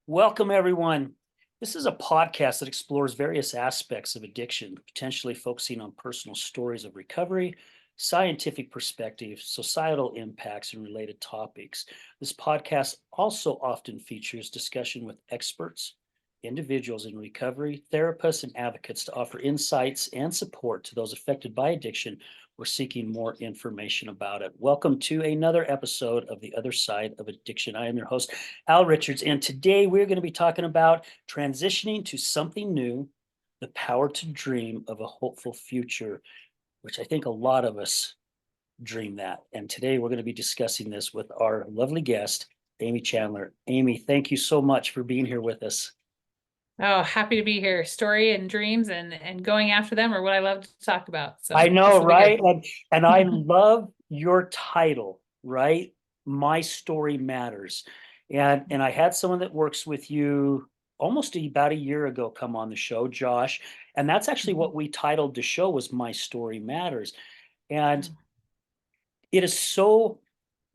Welcome, everyone. This is a podcast that explores various aspects of addiction, potentially focusing on personal stories of recovery, scientific perspectives, societal impacts, and related topics. This podcast also often features discussion with experts, individuals in recovery, therapists, and advocates to offer insights and support to those affected by addiction or seeking more information about it. Welcome to another episode of The Other Side of Addiction. I am your host, Al Richards, and today we're going to be talking about transitioning to something new, the power to dream of a hopeful future, which I think a lot of us dream that. And today we're going to be discussing this with our lovely guest, Amy Chandler. Amy, thank you so much for being here with us. Oh, happy to be here. Story and dreams and going after them are what I love to talk about. I So know, this will be right? good. And I love your title, right? My story matters. And I had someone that works with you almost about a year ago come on the show, Josh. And that's actually Mhm. what we titled the show was My Story Matters. And Oh, it is so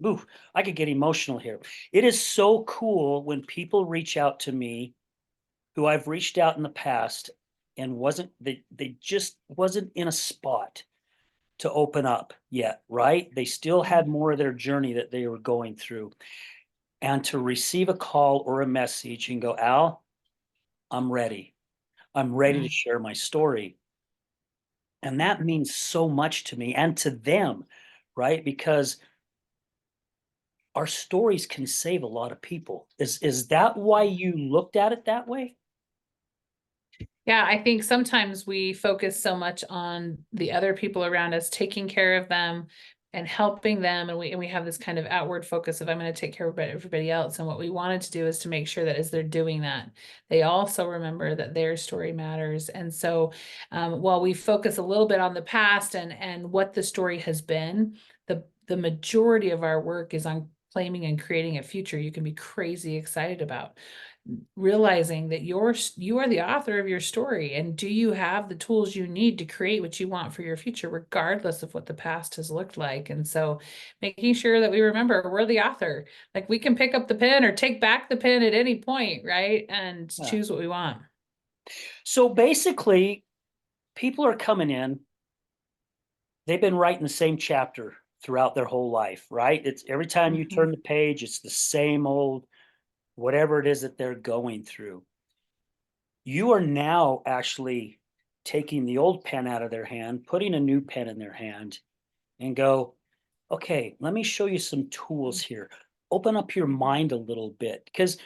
ooh, I could get emotional here. It is so cool when people reach out to me who I've reached out in the past and wasn't they just wasn't in a spot to open up yet, right? They still had mhm. more of their journey that they were going through. And to receive a call or a message and go, Al, I'm ready. I'm ready to Mm. share my story. And that means so much to me and to them, right? Because our stories can save a lot of people. Is that why you looked at it that way? Yeah, I think sometimes we focus so much on the other people around us, taking care of them and helping them. And we have this kind of outward focus of I'm going to take care of everybody else. And what we wanted to do is to make sure that as they're doing that, they also remember that their story matters. And so while we focus a little bit on the past and what the story has been, the majority of our work is on claiming and creating a future you can be crazy excited about, realizing that you are the author of your story, and do you have the tools you need to create what you want for your future regardless of what the past has looked like. And so making sure that we remember we're the author, like we can pick up the pen or take back the pen at any point, right, and Yeah. choose what we want. So basically, people are coming in, they've been writing the same chapter throughout their whole life, right? It's every time you Mhm. turn the page, it's the same old whatever it is that they're going through. You are now actually taking the old pen out of their hand, putting a new pen in their hand, and go, okay, let me show you some tools here. Open up your mind a little bit. Because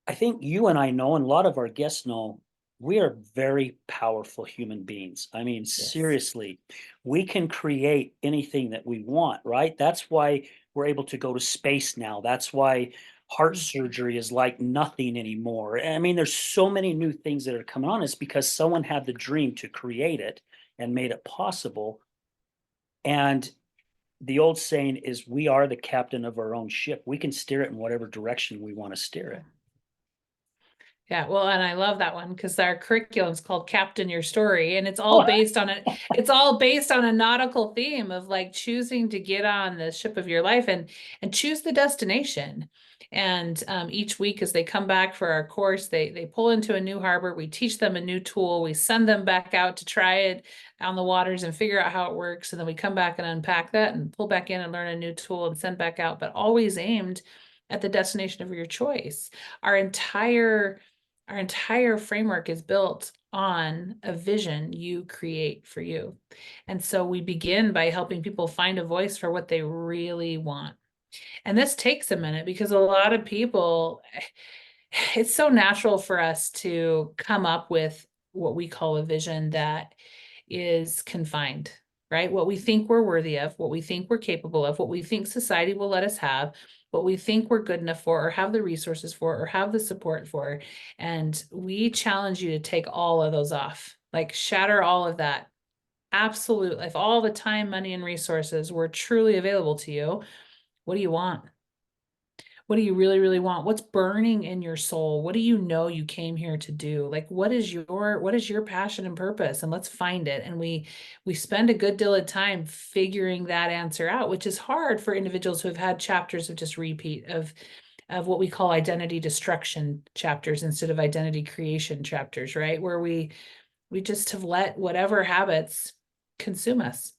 I think you and I know, and a lot of our guests know, we are very powerful human beings. I mean, Yes. seriously, we can create anything that we want, right? That's why we're able to go to space now. That's why heart Mhm. surgery is like nothing anymore. I mean, there's so many new things that are coming on. It's because someone had the dream to create it and made it possible. And the old saying is, we are the captain of our own ship. We can steer it in whatever direction we want to steer it. Yeah, well, and I love that one because our curriculum is called Captain Your Story, and Oh, it's all based on a nautical theme of like choosing to get on the ship of your life and choose the destination. And each week, as they come back for our course, they pull into a new harbor. We teach them a new tool. We send them back out to try it on the waters and figure out how it works. And then we come back and unpack that and pull back in and learn a new tool and send back out, but always aimed at the destination of your choice. Our entire our entire framework is built on a vision you create for you. And so we begin by helping people find a voice for what they really want. And this takes a minute because a lot of people, it's so natural for us to come up with what we call a vision that is confined, right? What we think we're worthy of, what we think we're capable of, what we think society will let us have, what we think we're good enough for, or have the resources for, or have the support for. And we challenge you to take all of those off, like shatter all of that. Absolutely. If all the time, money, and resources were truly available to you, what do you want? What do you really, really want? What's burning in your soul? What do you know you came here to do? Like what is your passion and purpose? And let's find it. And we spend a good deal of time figuring that answer out, which is hard for individuals who have had chapters of just repeat of of what we call identity destruction chapters instead of identity creation chapters, right? Where we just have let whatever habits consume us.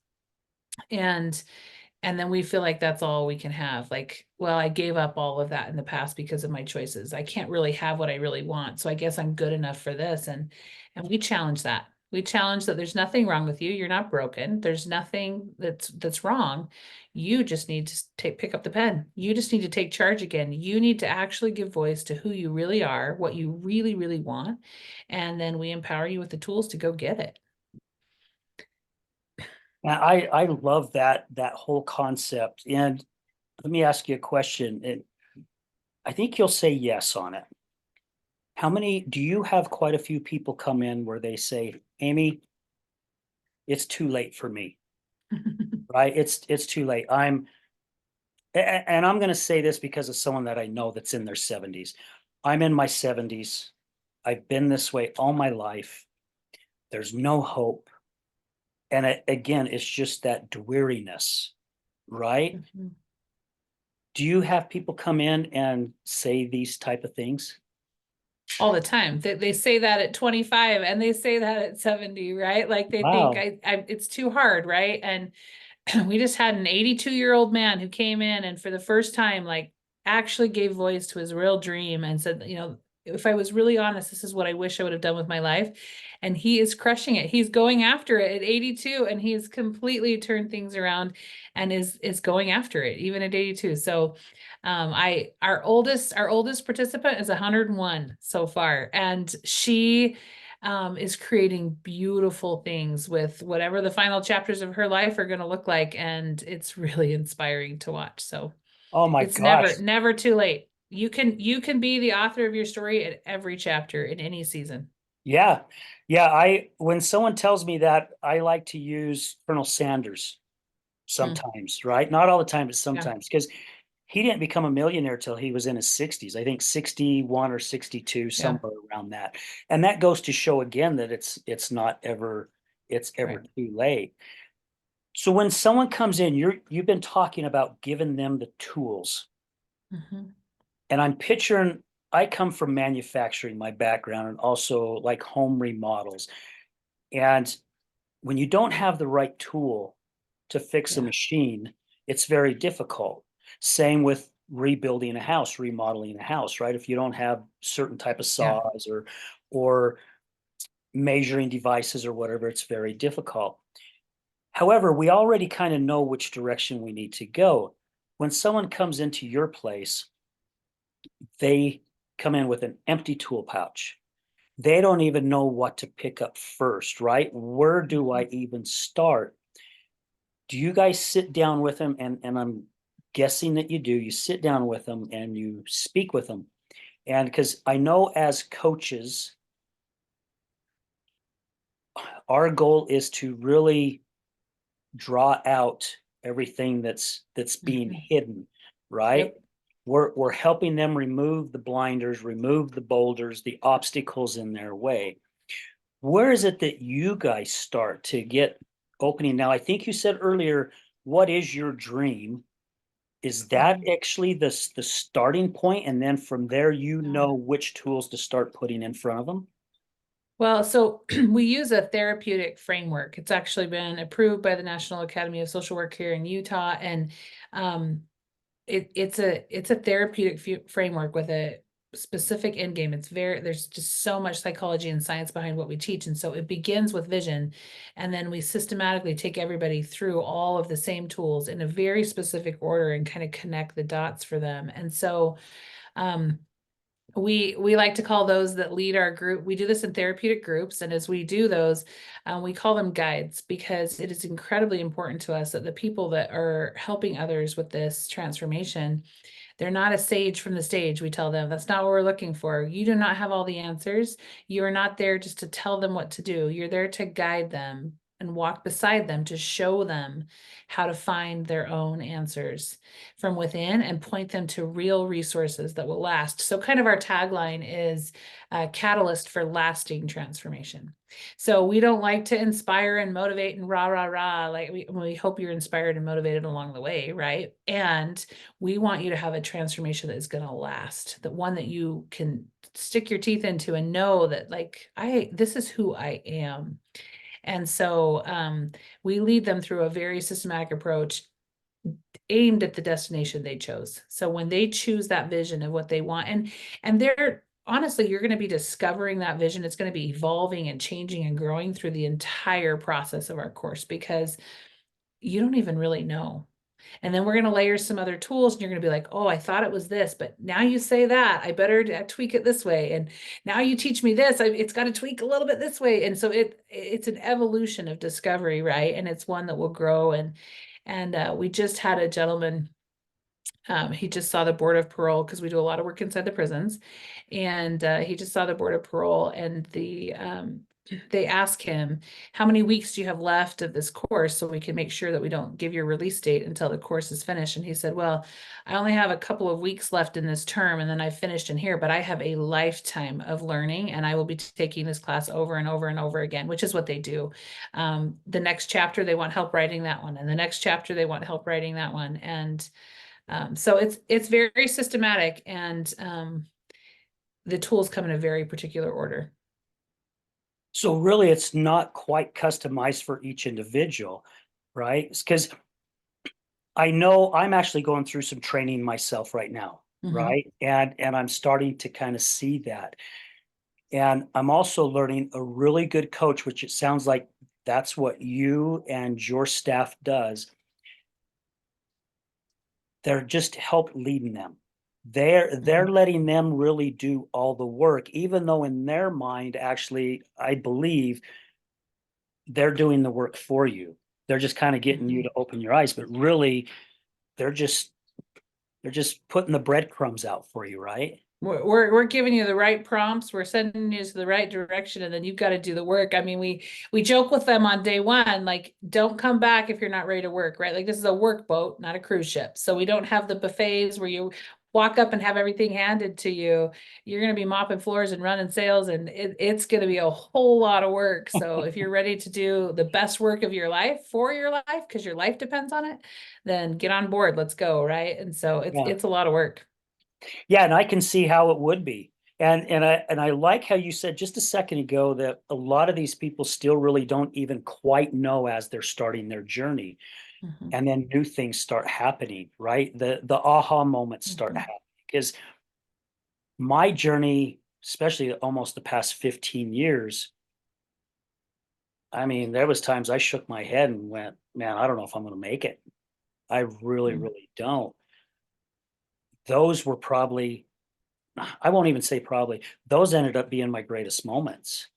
And then we feel like that's all we can have. Like, well, I gave up all of that in the past because of my choices. I can't really have what I really want. So I guess I'm good enough for this. And we challenge that. We challenge that there's nothing wrong with you. You're not broken. There's nothing that's wrong. You just need to pick up the pen. You just need to take charge again. You need to actually give voice to who you really are, what you really, really want. And then we empower you with the tools to go get it. And I love that whole concept. And let me ask you a question. And I think you'll say yes on it. How many do you have? Quite a few people come in where they say, Amy, it's too late for me, right? It's too late. And I'm going to say this because of someone that I know that's in their 70s. I'm in my 70s. I've been this way all my life. There's no hope. And again, it's just that weariness, right? Mhm. Do you have people come in and say these type of things? All the time. They say that at 25 and they say that at 70, right? Like they think Wow. it's too hard, right? And we just had an 82-year-old man who came in and for the first time, like actually gave voice to his real dream and said, if I was really honest, this is what I wish I would have done with my life. And he is crushing it. He's going after it at 82 and he's completely turned things around and is going after it even at 82. So our oldest participant is 101 so far, and she is creating beautiful things with whatever the final chapters of her life are going to look like, and it's really inspiring to watch. So Oh my it's never gosh. never too late. You can be the author of your story at every chapter in any season. Yeah. Yeah. When someone tells me that, I like to use Colonel Sanders Hmm. sometimes, right? Not all the time, but Yeah, sometimes, because he didn't become a millionaire till he was in his 60s. I think 61 or 62, yeah, somewhere around that. And that goes to show again that it's not ever it's ever right. too late. So when someone comes in, you've been talking about giving them the tools. Hmm. And I'm picturing, I come from manufacturing, my background, and also like home remodels. And when you don't have the right tool to fix a Yeah, machine, it's very difficult. Same with rebuilding a house, remodeling a house, right? If you don't have certain type of yeah. saws or measuring devices or whatever, it's very difficult. However, we already kind of know which direction we need to go. When someone comes into your place, they come in with an empty tool pouch. They don't even know what to pick up first, right? Where do I Mhm. even start? Do you guys sit down with them? And I'm guessing that you do. You sit down with them and you speak with them. And because I know as coaches, our goal is to really draw out everything that's being Mhm. hidden, right? Yep. We're helping them remove the blinders, remove the boulders, the obstacles in their way. Where is it that you guys start to get opening? Now, I think you said earlier, what is your dream? Is that Mhm. actually the starting point, and then from there, you Yeah. know which tools to start putting in front of them? Well, so we use a therapeutic framework. It's actually been approved by the National Academy of Social Work here in Utah, and um, it's a therapeutic framework with a specific end game. There's just so much psychology and science behind what we teach, and so it begins with vision, and then we systematically take everybody through all of the same tools in a very specific order and kind of connect the dots for them. And so um, we like to call those that lead our group. We do this in therapeutic groups, and as we do those, we call them guides because it is incredibly important to us that the people that are helping others with this transformation, they're not a sage from the stage. We tell them that's not what we're looking for. You do not have all the answers. You are not there just to tell them what to do. You're there to guide them and walk beside them to show them how to find their own answers from within and point them to real resources that will last. So kind of our tagline is a catalyst for lasting transformation. So we don't like to inspire and motivate and rah, rah, rah. Like we hope you're inspired and motivated along the way, right? And we want you to have a transformation that is going to last, the one that you can stick your teeth into and know that like, this is who I am. And so we lead them through a very systematic approach aimed at the destination they chose. So when they choose that vision of what they want, and they're honestly, you're going to be discovering that vision. It's going to be evolving and changing and growing through the entire process of our course because you don't even really know. And then we're going to layer some other tools and you're going to be like, oh, I thought it was this, but now you say that, I better tweak it this way. And now you teach me this, it's got to tweak a little bit this way. And so it's an evolution of discovery, right? And it's one that will grow. And we just had a gentleman, he just saw the board of parole because we do a lot of work inside the prisons. And he just saw the board of parole and they ask him, how many weeks do you have left of this course so we can make sure that we don't give your release date until the course is finished? And he said, well, I only have a couple of weeks left in this term and then I finished in here, but I have a lifetime of learning and I will be taking this class over and over and over again, which is what they do. The next chapter, they want help writing that one. And the next chapter, they want help writing that one. And so it's very systematic and the tools come in a very particular order. So really, it's not quite customized for each individual, right? Because I know I'm actually going through some training myself right now, Mhm. right? And I'm starting to kind of see that. And I'm also learning a really good coach, which it sounds like that's what you and your staff does. They're just help leading them. They're Mhm. letting them really do all the work, even though in their mind, actually, I believe they're doing the work for you. They're just kind of getting you Mhm. to open your eyes, but really they're just they're just putting the breadcrumbs out for you, right? We're giving you the right prompts. We're sending you to the right direction, and then you've got to do the work. I mean, we joke with them on day one, like, don't come back if you're not ready to work, right? Like this is a work boat, not a cruise ship. So we don't have the buffets where you walk up and have everything handed to you. You're going to be mopping floors and running sales, and it's going to be a whole lot of work. So if you're ready to do the best work of your life for your life, because your life depends on it, then get on board. Let's go, right? And so Yeah. it's a lot of work. Yeah, and I can see how it would be. And I like how you said just a second ago that a lot of these people still really don't even quite know as they're starting their journey. Mhm. And then new things start happening, right? The aha moments start Mhm. happening. Because my journey, especially almost the past 15 years, I mean, there was times I shook my head and went, man, I don't know if I'm going to make it. I really, Mm. really don't. Those were probably, I won't even say probably, those ended up being my greatest moments,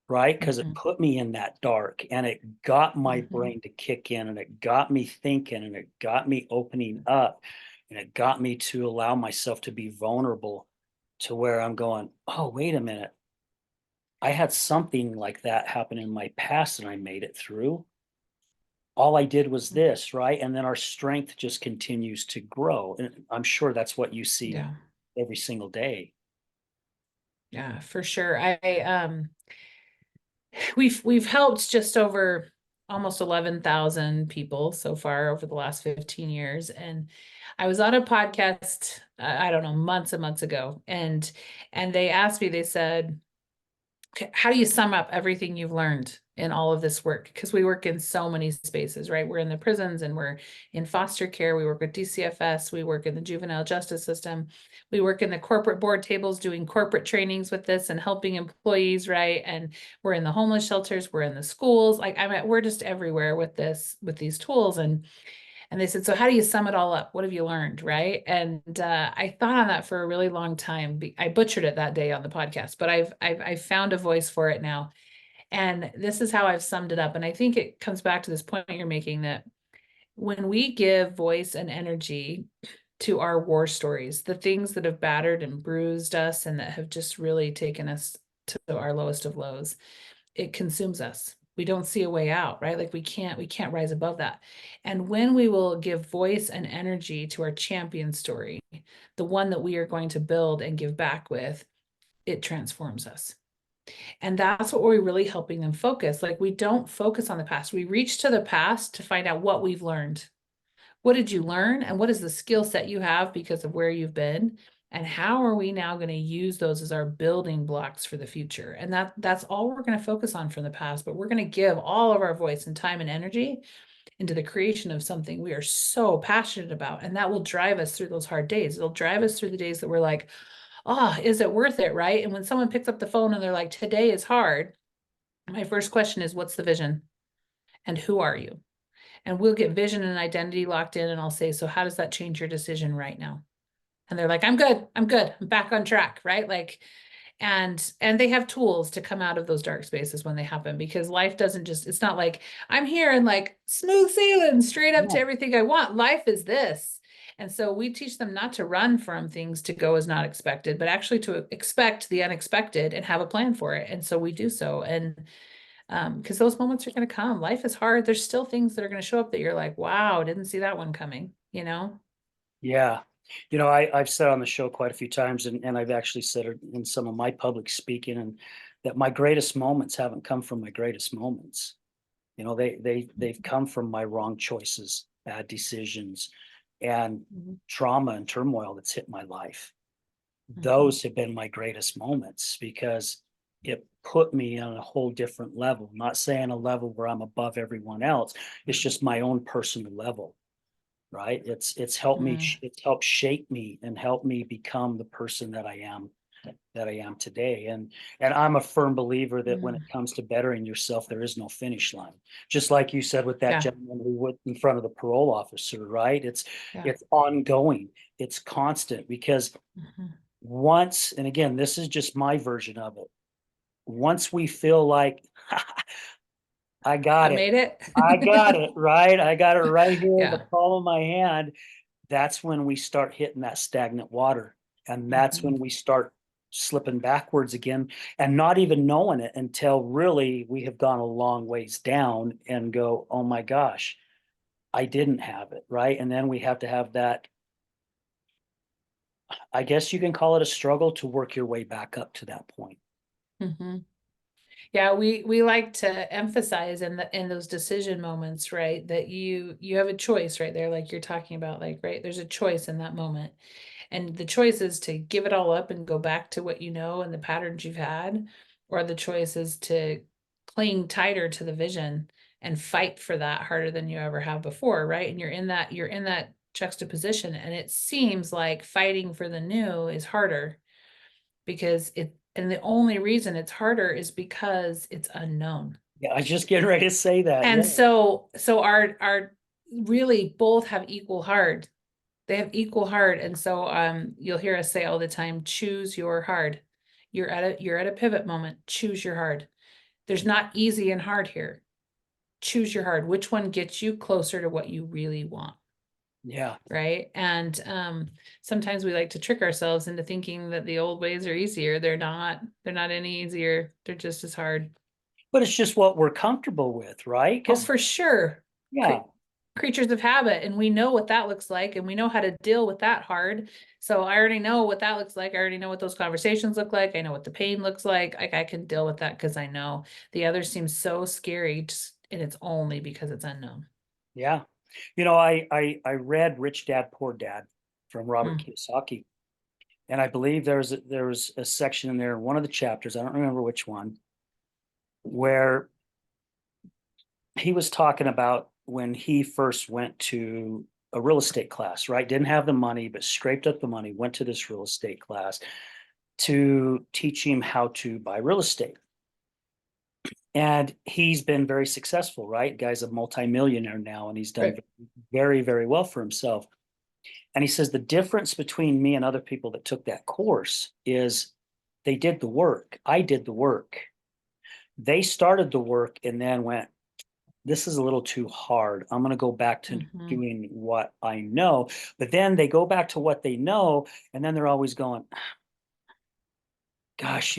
right? Because it Mhm. put me in that dark and it got my Mhm. brain to kick in and it got me thinking and it got me opening up and it got me to allow myself to be vulnerable to where I'm going, oh, wait a minute. I had something like that happen in my past and I made it through. All I did was this, right? And then our strength just continues to grow. And I'm sure that's what you see Yeah. every single day. Yeah, for sure. We've helped just over almost 11,000 people so far over the last 15 years. And I was on a podcast, I don't know, months and months ago, and they asked me, they said, "Okay, how do you sum up everything you've learned in all of this work?" Because we work in so many spaces, right? We're in the prisons and we're in foster care. We work with DCFS. We work in the juvenile justice system. We work in the corporate board tables doing corporate trainings with this and helping employees, right? And we're in the homeless shelters. We're in the schools. Like we're just everywhere with this, with these tools. And they said, so how do you sum it all up? What have you learned? Right. And I thought on that for a really long time. I butchered it that day on the podcast, but I've found a voice for it now. And this is how I've summed it up. And I think it comes back to this point you're making that when we give voice and energy to our war stories, the things that have battered and bruised us and that have just really taken us to our lowest of lows, it consumes us. We don't see a way out, right? Like we can't rise above that. And when we will give voice and energy to our champion story, the one that we are going to build and give back with, it transforms us. And that's what we're really helping them focus. Like we don't focus on the past. We reach to the past to find out what we've learned. What did you learn? And what is the skill set you have because of where you've been? And how are we now going to use those as our building blocks for the future? And that's all we're going to focus on from the past, but we're going to give all of our voice and time and energy into the creation of something we are so passionate about. And that will drive us through those hard days. It'll drive us through the days that we're like, oh, is it worth it? Right. And when someone picks up the phone and they're like, today is hard, my first question is, what's the vision? And who are you? And we'll get vision and identity locked in. And I'll say, so how does that change your decision right now? And they're like, I'm good. I'm back on track. Right. Like, and they have tools to come out of those dark spaces when they happen, because life doesn't just, it's not like I'm here and like smooth sailing straight up to Yeah. everything I want. Life is this. And so we teach them not to run from things to go as not expected, but actually to expect the unexpected and have a plan for it. And so we do so. And because those moments are going to come. Life is hard. There's still things that are going to show up that you're like, wow, didn't see that one coming, you know? Yeah. I've said on the show quite a few times, and I've actually said it in some of my public speaking, and that my greatest moments haven't come from my greatest moments. They've come from my wrong choices, bad decisions, and Mhm. trauma and turmoil that's hit my life. Mhm. Those have been my greatest moments because it put me on a whole different level. I'm not saying a level where I'm above everyone else. It's just my own personal level, right? It's helped me. Mm. It's helped shape me and help me become the person that I am today. And I'm a firm believer that when it Mm. comes to bettering yourself, there is no finish line. Just like you said with that Yeah. gentleman who went in front of the parole officer, right? Yeah. It's ongoing. It's constant because Mhm. once, and again, this is just my version of it. Once we feel like I I got it, made it. I got it, right? I got it right here in the Yeah. palm of my hand. That's when we start hitting that stagnant water. And that's Mhm. when we start slipping backwards again and not even knowing it until really we have gone a long ways down and go, oh my gosh, I didn't have it, right? And then we have to have that, I guess you can call it a struggle to work your way back up to that point. Mhm. Yeah, we like to emphasize in those decision moments, right, that you have a choice right there, like you're talking about, like, right, there's a choice in that moment. And the choice is to give it all up and go back to what you know and the patterns you've had, or the choice is to cling tighter to the vision and fight for that harder than you ever have before, right? And you're in that juxtaposition, and it seems like fighting for the new is harder because and the only reason it's harder is because it's unknown. Yeah, I was just getting ready to say that. And Yeah. so our really both have equal hard. They have equal hard. And so you'll hear us say all the time, choose your hard. You're at a pivot moment. Choose your hard. There's not easy and hard here. Choose your hard. Which one gets you closer to what you really want? Yeah. Right. And sometimes we like to trick ourselves into thinking that the old ways are easier. They're not any easier. They're just as hard. But it's just what we're comfortable with, right? Oh, Because, for sure. yeah, Creatures of habit, and we know what that looks like, and we know how to deal with that hard. So I already know what that looks like. I already know what those conversations look like. I know what the pain looks like I can deal with that because I know. The other seems so scary, and it's only because it's unknown. yeah. I read Rich Dad Poor Dad from Robert Mm. Kiyosaki, and I believe there was a section in there, one of the chapters, I don't remember which one, where he was talking about when he first went to a real estate class, right? Didn't have the money, but scraped up the money, went to this real estate class to teach him how to buy real estate. And he's been very successful, right? Guy's a multimillionaire now, and he's done Right. very, very well for himself. And he says the difference between me and other people that took that course is they did the work. I did the work. They started the work and then went, this is a little too hard. I'm going to go back to Mm-hmm. doing what I know. But then they go back to what they know. And then they're always going, gosh,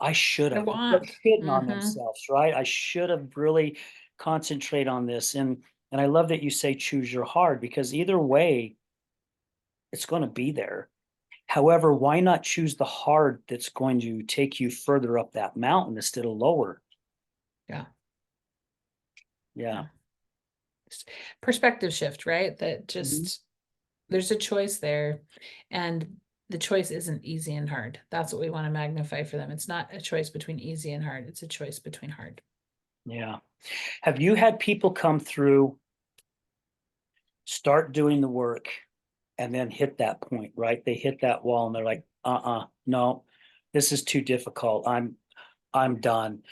I should I have. They're want. shitting on Mm-hmm. themselves, right? I should have really concentrate on this. And I love that you say choose your hard because either way, it's going to be there. However, why not choose the hard that's going to take you further up that mountain instead of lower? Yeah. Yeah. Yeah. Perspective shift, right? That Mhm. just there's a choice there, and the choice isn't easy and hard. That's what we want to magnify for them. It's not a choice between easy and hard. It's a choice between hard. Yeah. Have you had people come through, start doing the work, and then hit that point, right? They hit that wall and they're like, no, this is too difficult. I'm done.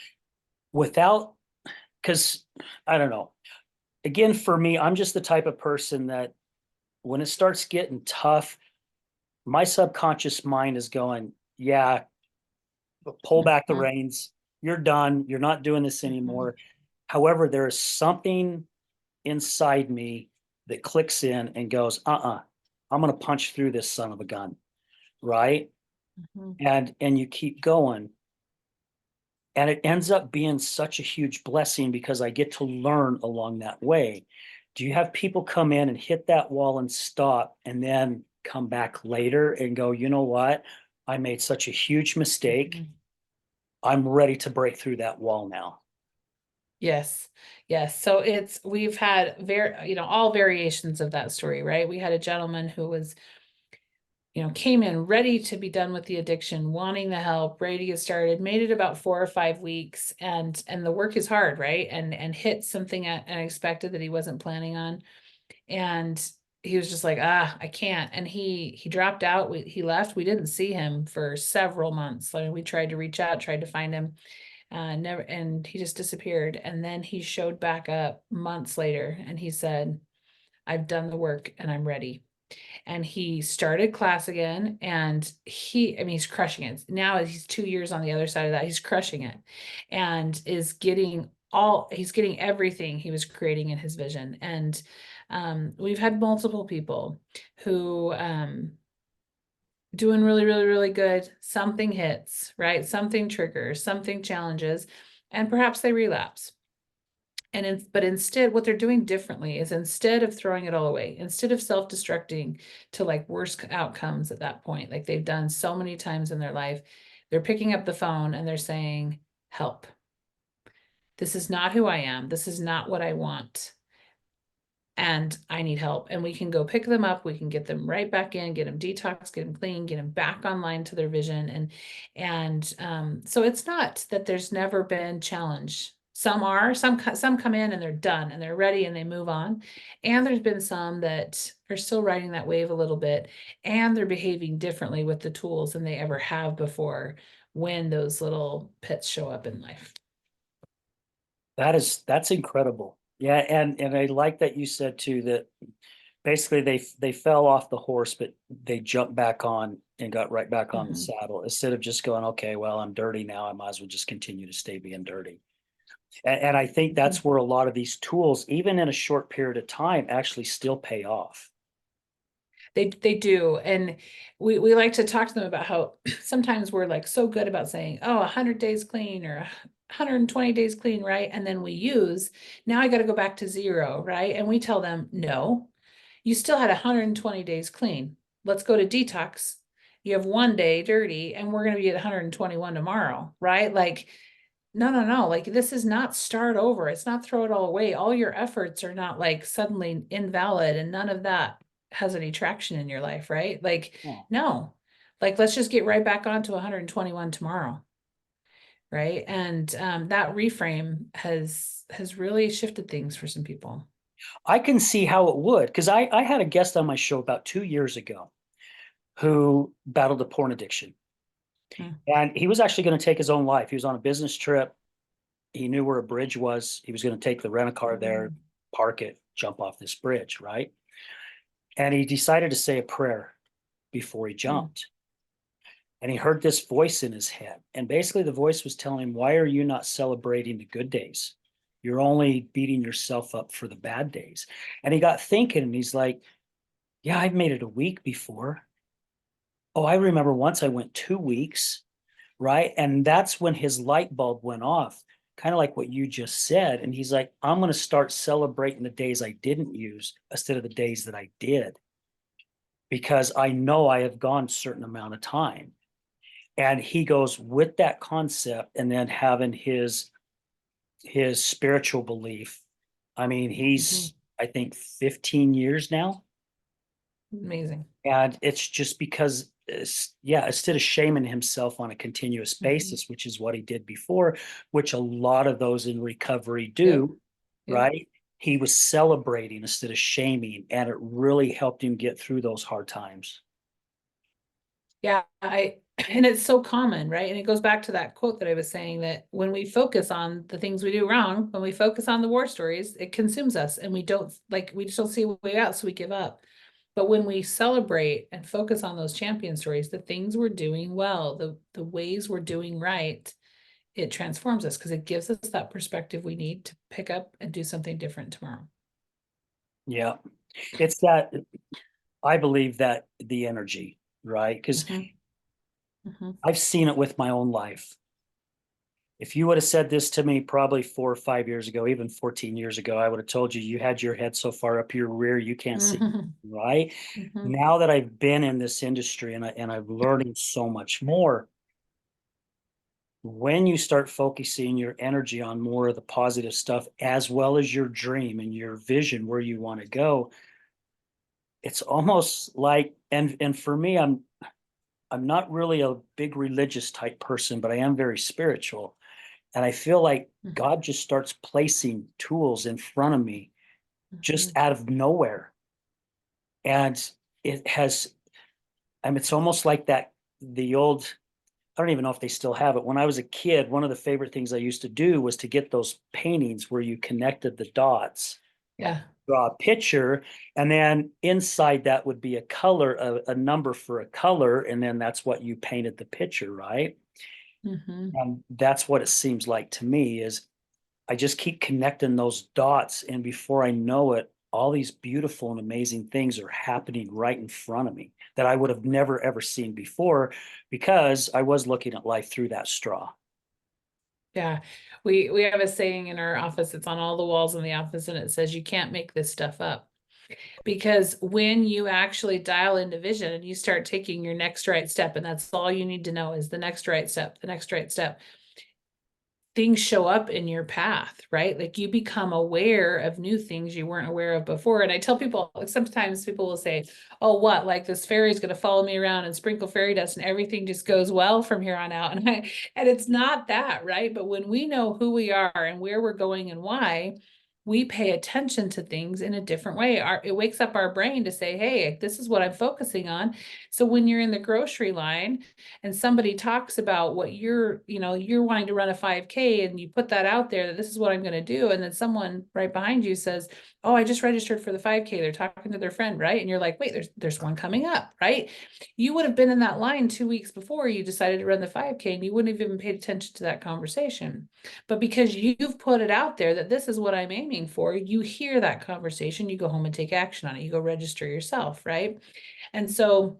Without, because I don't know. Again, for me, I'm just the type of person that when it starts getting tough, my subconscious mind is going, yeah, pull back the Mhm, reins. You're done. You're not doing this mhm, anymore. However, there is something inside me that clicks in and goes, I'm going to punch through this son of a gun. Right. mhm. And you keep going. And it ends up being such a huge blessing because I get to learn along that way. Do you have people come in and hit that wall and stop and then come back later and go, you know what? I made such a huge mistake. Mhm. I'm ready to break through that wall now. Yes. Yes. So we've had all variations of that story, right? We had a gentleman who was, came in ready to be done with the addiction, wanting the help, ready to get started, made it about 4 or 5 weeks, and the work is hard, right? And hit something unexpected that he wasn't planning on. And he was just like, I can't. And he dropped out. He left. We didn't see him for several months. Like we tried to reach out, tried to find him, never, and he just disappeared. And then he showed back up months later and he said, I've done the work and I'm ready. And he started class again, and he's crushing it. Now he's 2 years on the other side of that. He's crushing it and he's getting everything he was creating in his vision. And we've had multiple people who doing really, really, really good. Something hits, right? Something triggers, something challenges, and perhaps they relapse. But instead, what they're doing differently is instead of throwing it all away, instead of self-destructing to like worst outcomes at that point, like they've done so many times in their life, they're picking up the phone and they're saying, help. This is not who I am. This is not what I want. And I need help. And we can go pick them up. We can get them right back in, get them detox, get them clean, get them back online to their vision. And so it's not that there's never been challenge. Some come in and they're done and they're ready and they move on. And there's been some that are still riding that wave a little bit and they're behaving differently with the tools than they ever have before when those little pits show up in life. That's incredible. Yeah, and I like that you said too that basically they fell off the horse, but they jumped back on and got right back on the Mhm. saddle instead of just going, okay, well, I'm dirty now. I might as well just continue to stay being dirty. And I think Mhm. that's where a lot of these tools, even in a short period of time, actually still pay off. They do. And we like to talk to them about how sometimes we're like so good about saying, oh, 100 days clean or 120 days clean, right? And then we use, now I got to go back to zero, right? And we tell them, no, you still had 120 days clean. Let's go to detox. You have 1 day dirty, and we're going to be at 121 tomorrow, right? Like, no, no, no. Like, this is not start over. It's not throw it all away. All your efforts are not like suddenly invalid, and none of that has any traction in your life, right? Like, Oh, no. Like, let's just get right back onto 121 tomorrow, right? And that reframe has really shifted things for some people. I can see how it would because I had a guest on my show about 2 years ago who battled a porn addiction. Hmm. And he was actually going to take his own life. He was on a business trip. He knew where a bridge was. He was going to take the rent a car there, Mm, park it, jump off this bridge, right? And he decided to say a prayer before he mm, jumped. And he heard this voice in his head. And basically, the voice was telling him, why are you not celebrating the good days? You're only beating yourself up for the bad days. And he got thinking, and he's like, yeah, I've made it a week before. Oh, I remember once I went 2 weeks. right? And that's when his light bulb went off, kind of like what you just said. And he's like, I'm going to start celebrating the days I didn't use instead of the days that I did, because I know I have gone a certain amount of time. And he goes with that concept and then having his spiritual belief. I mean, Mhm. he's I think 15 years now. Amazing. And it's just because, yeah, instead of shaming himself on a continuous Mhm. basis, which is what he did before, which a lot of those in recovery Yep. do, Yep. right? He was celebrating instead of shaming, and it really helped him get through those hard times. Yeah, and it's so common, right? And it goes back to that quote that I was saying, that when we focus on the things we do wrong, when we focus on the war stories, it consumes us and we just don't see a way out, so we give up. But when we celebrate and focus on those champion stories, the things we're doing well, the ways we're doing right, it transforms us because it gives us that perspective we need to pick up and do something different tomorrow. Yeah. It's that I believe that the energy, right? Because Hmm. Hmm. I've seen it with my own life. If you would have said this to me probably 4 or 5 years ago, even 14 years ago, I would have told you you had your head so far up your rear you can't see, Hmm. right? Hmm. Now that I've been in this industry and I'm learning so much more, when you start focusing your energy on more of the positive stuff as well as your dream and your vision where you want to go, it's almost like, and for me, I'm not really a big religious type person, but I am very spiritual. And I feel like God just starts placing tools in front of me just Hmm. out of nowhere. And it has, I mean, it's almost like that, the old, I don't even know if they still have it. When I was a kid, one of the favorite things I used to do was to get those paintings where you connected the dots, Yeah. draw a picture, and then inside that would be a color, a number for a color, and then that's what you painted the picture, right? Hmm. And that's what it seems like to me is I just keep connecting those dots, and before I know it, all these beautiful and amazing things are happening right in front of me that I would have never ever seen before because I was looking at life through that straw. Yeah. We have a saying in our office, it's on all the walls in the office, and it says you can't make this stuff up. Because when you actually dial into vision and you start taking your next right step, and that's all you need to know is the next right step, the next right step, things show up in your path, right? Like you become aware of new things you weren't aware of before. And I tell people, like sometimes people will say, oh, what, like this fairy's going to follow me around and sprinkle fairy dust and everything just goes well from here on out. And it's not that, right? But when we know who we are and where we're going and why, we pay attention to things in a different way. It wakes up our brain to say, hey, this is what I'm focusing on. So when you're in the grocery line and somebody talks about what you're wanting to run a 5K, and you put that out there that this is what I'm going to do, and then someone right behind you says, oh, I just registered for the 5K, they're talking to their friend, right? And you're like, wait, there's one coming up, right? You would have been in that line 2 weeks before you decided to run the 5K, and you wouldn't have even paid attention to that conversation. But because you've put it out there that this is what I'm aiming for, you hear that conversation, you go home and take action on it, you go register yourself, right? And so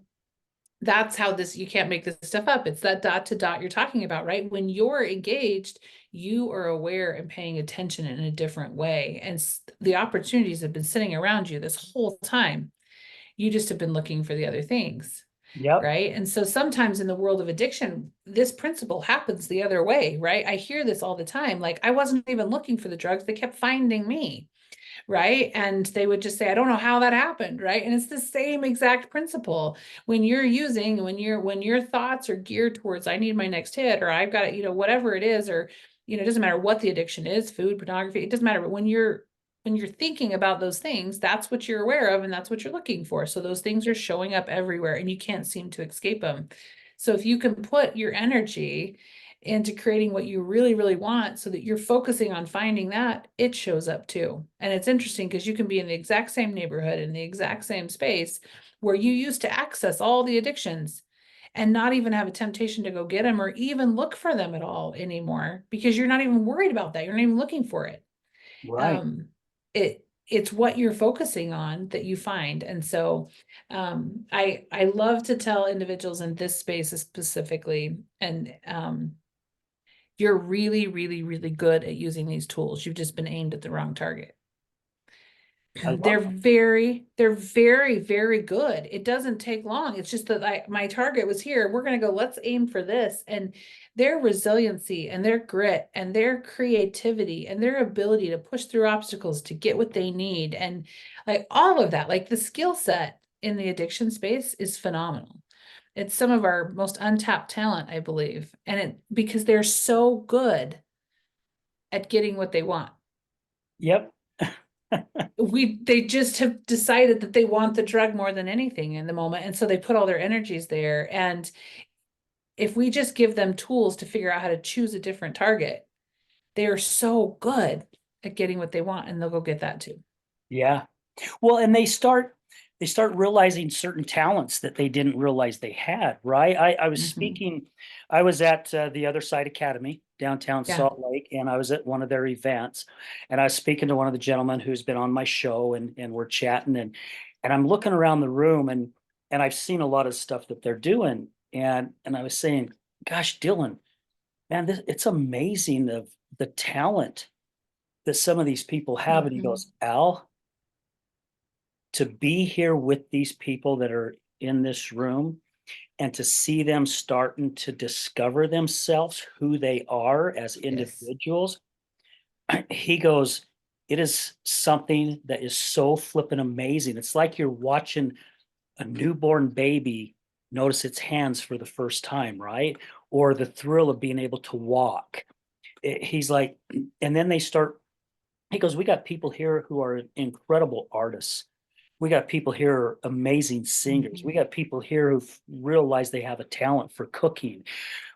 that's how this, you can't make this stuff up. It's that dot to dot you're talking about, right? When you're engaged, you are aware and paying attention in a different way. And the opportunities have been sitting around you this whole time. You just have been looking for the other things, Yep. right? And so sometimes in the world of addiction, this principle happens the other way, right? I hear this all the time. Like, I wasn't even looking for the drugs, they kept finding me, right? And they would just say, I don't know how that happened, right? And it's the same exact principle. When you're using, when your thoughts are geared towards, I need my next hit, or I've got, whatever it is, or, it doesn't matter what the addiction is, food, pornography, it doesn't matter. But when you're thinking about those things, that's what you're aware of and that's what you're looking for. So those things are showing up everywhere and you can't seem to escape them. So if you can put your energy into creating what you really, really want so that you're focusing on finding that, it shows up too. And it's interesting because you can be in the exact same neighborhood, in the exact same space where you used to access all the addictions and not even have a temptation to go get them or even look for them at all anymore because you're not even worried about that. You're not even looking for it. Right. Um, it it's what you're focusing on that you find. And so I love to tell individuals in this space specifically, and you're really, really, really good at using these tools. You've just been aimed at the wrong target. I love them. They're very, very good. It doesn't take long. It's just that my target was here. We're going to go, let's aim for this. And their resiliency and their grit and their creativity and their ability to push through obstacles to get what they need. And like all of that, like the skill set in the addiction space is phenomenal. It's some of our most untapped talent, I believe. And it because they're so good at getting what they want. Yep. They just have decided that they want the drug more than anything in the moment, and so they put all their energies there. And if we just give them tools to figure out how to choose a different target, they are so good at getting what they want, and they'll go get that too. Yeah. Well, and they start realizing certain talents that they didn't realize they had, right? I was Mhm. speaking, I was at the Other Side Academy downtown Yeah. Salt Lake, and I was at one of their events, and I was speaking to one of the gentlemen who's been on my show, and we're chatting, and I'm looking around the room, and I've seen a lot of stuff that they're doing, and I was saying, gosh, Dylan, man, it's amazing of the talent that some of these people have. And he Mhm. goes, Al, to be here with these people that are in this room and to see them starting to discover themselves, who they are as Yes. individuals, he goes, it is something that is so flippin' amazing. It's like you're watching a newborn baby notice its hands for the first time, right? Or the thrill of being able to walk. He's like, and then they start, he goes, we got people here who are incredible artists. We got people here, amazing singers. We Mhm. got people here who realize they have a talent for cooking.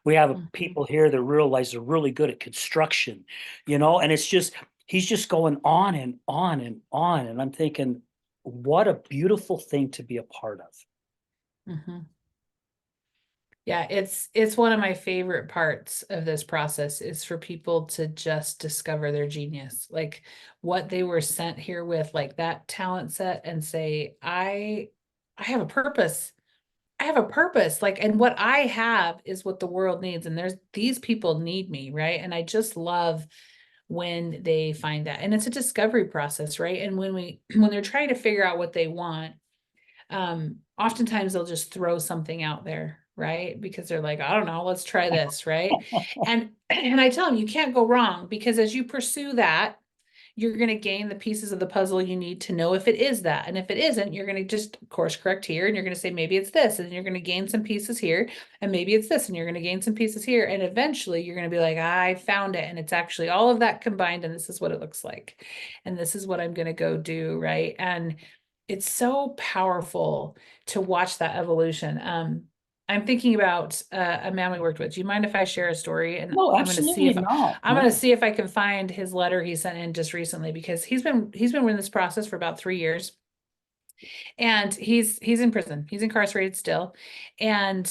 We have Mhm. people here that realize they're really good at construction, and it's just, he's just going on and on and on. And I'm thinking, what a beautiful thing to be a part of. Mhm. Yeah, it's one of my favorite parts of this process is for people to just discover their genius, like what they were sent here with, like that talent set, and say, I have a purpose. I have a purpose. Like, and what I have is what the world needs. And there's these people need me, right? And I just love when they find that. And it's a discovery process, right? And when they're trying to figure out what they want, oftentimes they'll just throw something out there, right? Because they're like, I don't know, let's try this, right? And I tell them you can't go wrong, because as you pursue that, you're going to gain the pieces of the puzzle you need to know if it is that. And if it isn't, you're going to just course correct here, and you're going to say maybe it's this, and you're going to gain some pieces here, and maybe it's this, and you're going to gain some pieces here, and eventually you're going to be like, I found it, and it's actually all of that combined, and this is what it looks like, and this is what I'm going to go do, right? And it's so powerful to watch that evolution. I'm thinking about a man we worked with. Do you mind if I share a story? And No, I'm going to see absolutely if not. I'm going to No. see if I can find his letter he sent in just recently, because he's been in this process for about 3 years, and he's in prison. He's incarcerated still. And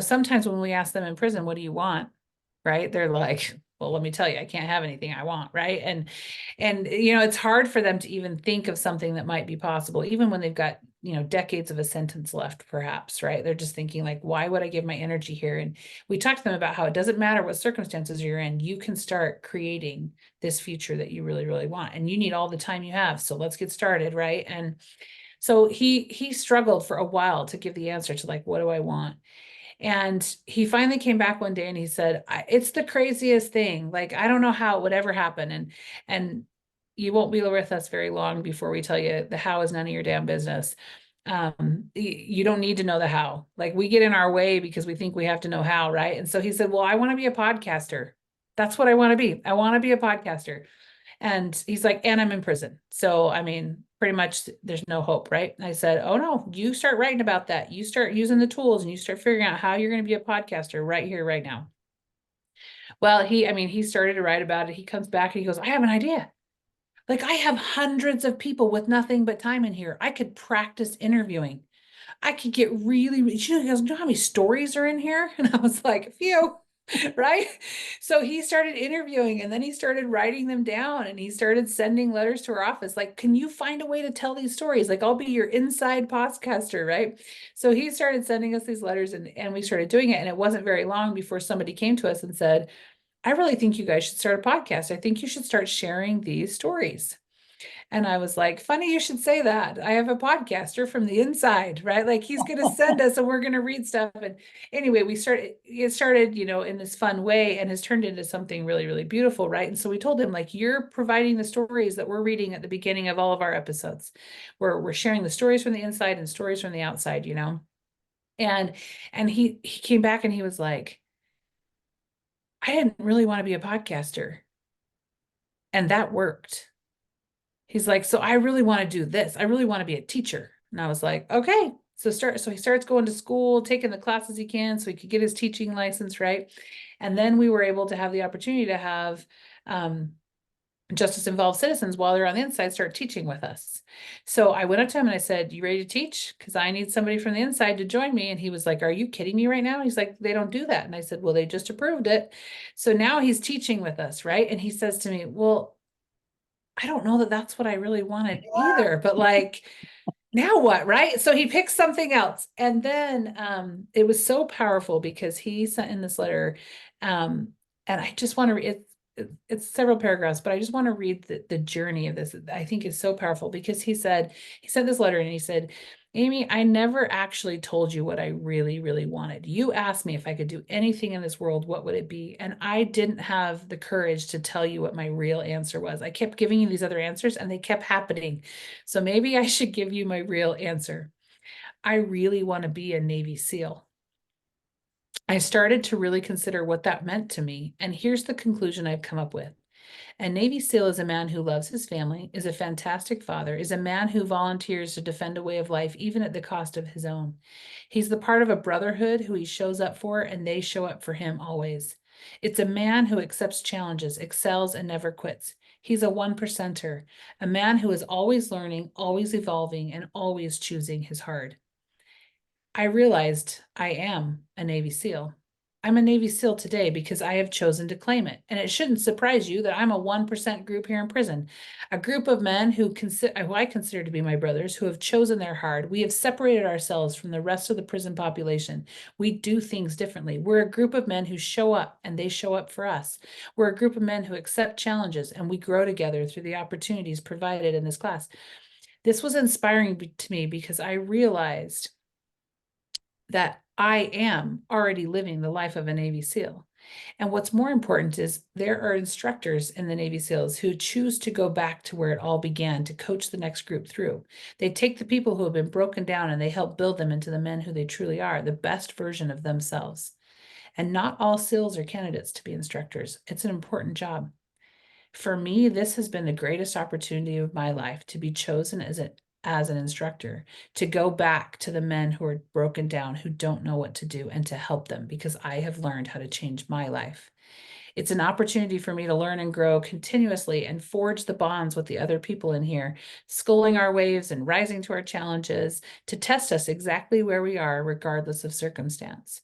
sometimes when we ask them in prison, what do you want? Right? They're like, well, let me tell you, I can't have anything I want, right? And it's hard for them to even think of something that might be possible, even when they've got decades of a sentence left, perhaps, right? They're just thinking like, why would I give my energy here? And we talked to them about how it doesn't matter what circumstances you're in, you can start creating this future that you really, really want, and you need all the time you have. So let's get started, right? And so he struggled for a while to give the answer to like, what do I want? And he finally came back one day and he said, it's the craziest thing. Like, I don't know how it would ever happen. And you won't be with us very long before we tell you the how is none of your damn business. You don't need to know the how. Like, we get in our way because we think we have to know how, right? And so he said, well, I want to be a podcaster. That's what I want to be. I want to be a podcaster. And he's like, and I'm in prison. So, I mean, pretty much there's no hope, right? And I said, oh no, you start writing about that. You start using the tools, and you start figuring out how you're going to be a podcaster right here, right now. Well, he started to write about it. He comes back and he goes, I have an idea. Like, I have hundreds of people with nothing but time in here. I could practice interviewing. I could get really, he goes, you know how many stories are in here? And I was like, a few. Right? So he started interviewing and then he started writing them down and he started sending letters to our office. Like, can you find a way to tell these stories? Like, I'll be your inside podcaster, right? So he started sending us these letters and we started doing it. And it wasn't very long before somebody came to us and said, I really think you guys should start a podcast. I think you should start sharing these stories. And I was like, funny you should say that. I have a podcaster from the inside, right? Like he's going to send us and we're going to read stuff. And anyway, it started, in this fun way and has turned into something really, really beautiful, right? And so we told him, like, you're providing the stories that we're reading at the beginning of all of our episodes. We're sharing the stories from the inside and stories from the outside. And he came back and he was like, I didn't really want to be a podcaster. And that worked. He's like, so I really want to do this. I really want to be a teacher. And I was like, okay. So he starts going to school, taking the classes he can so he could get his teaching license, right? And then we were able to have the opportunity to have justice involved citizens while they're on the inside start teaching with us. So I went up to him and I said, you ready to teach? Because I need somebody from the inside to join me. And he was like, are you kidding me right now? He's like, they don't do that. And I said, well, they just approved it. So now he's teaching with us, right? And he says to me, well, I don't know that that's what I really wanted either, but like, now what, right? So he picked something else. And then it was so powerful because he sent in this letter. And I just want to read it's several paragraphs, but I just want to read the journey of this. I think is so powerful because he sent this letter and he said, Amy, I never actually told you what I really, really wanted. You asked me if I could do anything in this world, what would it be? And I didn't have the courage to tell you what my real answer was. I kept giving you these other answers and they kept happening. So maybe I should give you my real answer. I really want to be a Navy SEAL. I started to really consider what that meant to me. And here's the conclusion I've come up with. A Navy SEAL is a man who loves his family, is a fantastic father, is a man who volunteers to defend a way of life, even at the cost of his own. He's the part of a brotherhood who he shows up for, and they show up for him always. It's a man who accepts challenges, excels, and never quits. He's a one percenter, a man who is always learning, always evolving, and always choosing his hard. I realized I am a Navy SEAL. I'm a Navy SEAL today because I have chosen to claim it. And it shouldn't surprise you that I'm a 1% group here in prison, a group of men who I consider to be my brothers, who have chosen their hard. We have separated ourselves from the rest of the prison population. We do things differently. We're a group of men who show up and they show up for us. We're a group of men who accept challenges and we grow together through the opportunities provided in this class. This was inspiring to me because I realized that I am already living the life of a Navy SEAL. And what's more important is there are instructors in the Navy SEALs who choose to go back to where it all began to coach the next group through. They take the people who have been broken down and they help build them into the men who they truly are, the best version of themselves. And not all SEALs are candidates to be instructors. It's an important job. For me, this has been the greatest opportunity of my life to be chosen as an instructor, to go back to the men who are broken down, who don't know what to do, and to help them because I have learned how to change my life. It's an opportunity for me to learn and grow continuously and forge the bonds with the other people in here, schooling our waves and rising to our challenges to test us exactly where we are, regardless of circumstance.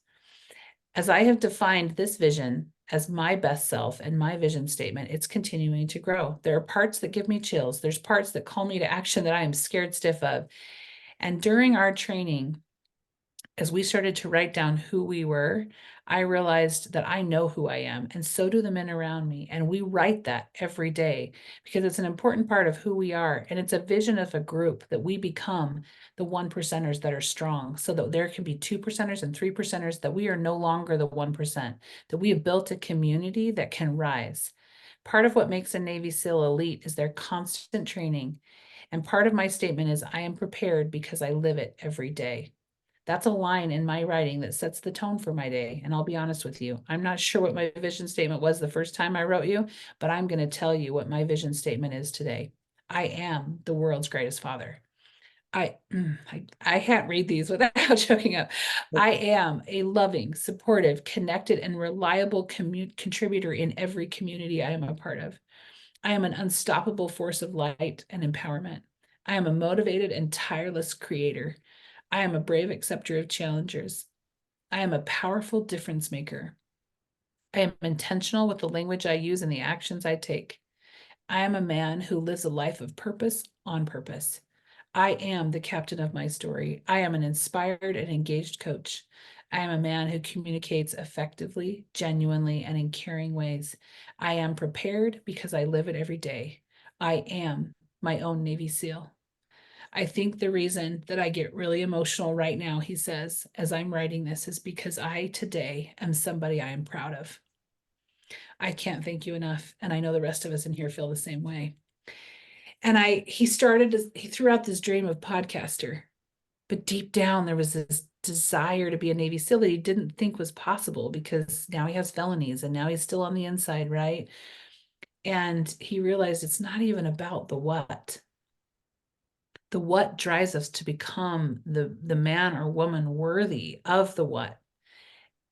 As I have defined this vision as my best self and my vision statement, it's continuing to grow. There are parts that give me chills. There's parts that call me to action that I am scared stiff of. And during our training, as we started to write down who we were, I realized that I know who I am, and so do the men around me. And we write that every day because it's an important part of who we are. And it's a vision of a group that we become the one percenters that are strong, so that there can be 2%ers and 3%ers, that we are no longer the 1%, that we have built a community that can rise. Part of what makes a Navy SEAL elite is their constant training. And part of my statement is I am prepared because I live it every day. That's a line in my writing that sets the tone for my day. And I'll be honest with you, I'm not sure what my vision statement was the first time I wrote you, but I'm going to tell you what my vision statement is today. I am the world's greatest father. I can't read these without choking up. I am a loving, supportive, connected, and reliable contributor in every community I am a part of. I am an unstoppable force of light and empowerment. I am a motivated and tireless creator. I am a brave acceptor of challengers. I am a powerful difference maker. I am intentional with the language I use and the actions I take. I am a man who lives a life of purpose on purpose. I am the captain of my story. I am an inspired and engaged coach. I am a man who communicates effectively, genuinely, and in caring ways. I am prepared because I live it every day. I am my own Navy SEAL. I think the reason that I get really emotional right now, he says, as I'm writing this, is because I today am somebody I am proud of. I can't thank you enough. And I know the rest of us in here feel the same way. And he threw out this dream of podcaster, but deep down there was this desire to be a Navy SEAL that he didn't think was possible because now he has felonies and now he's still on the inside, right? And he realized it's not even about the what. The what drives us to become the man or woman worthy of the what.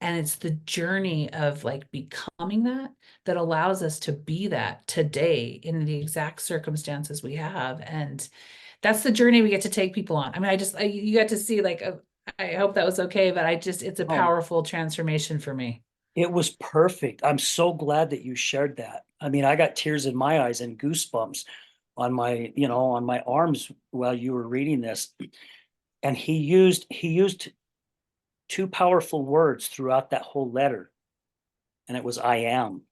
And it's the journey of like becoming that that allows us to be that today in the exact circumstances we have. And that's the journey we get to take people on. I mean, you got to see like, I hope that was okay, but it's a Oh, powerful transformation for me. it was perfect. I'm so glad that you shared that. I mean, I got tears in my eyes and goosebumps on my arms while you were reading this. And he used two powerful words throughout that whole letter, and it was I am.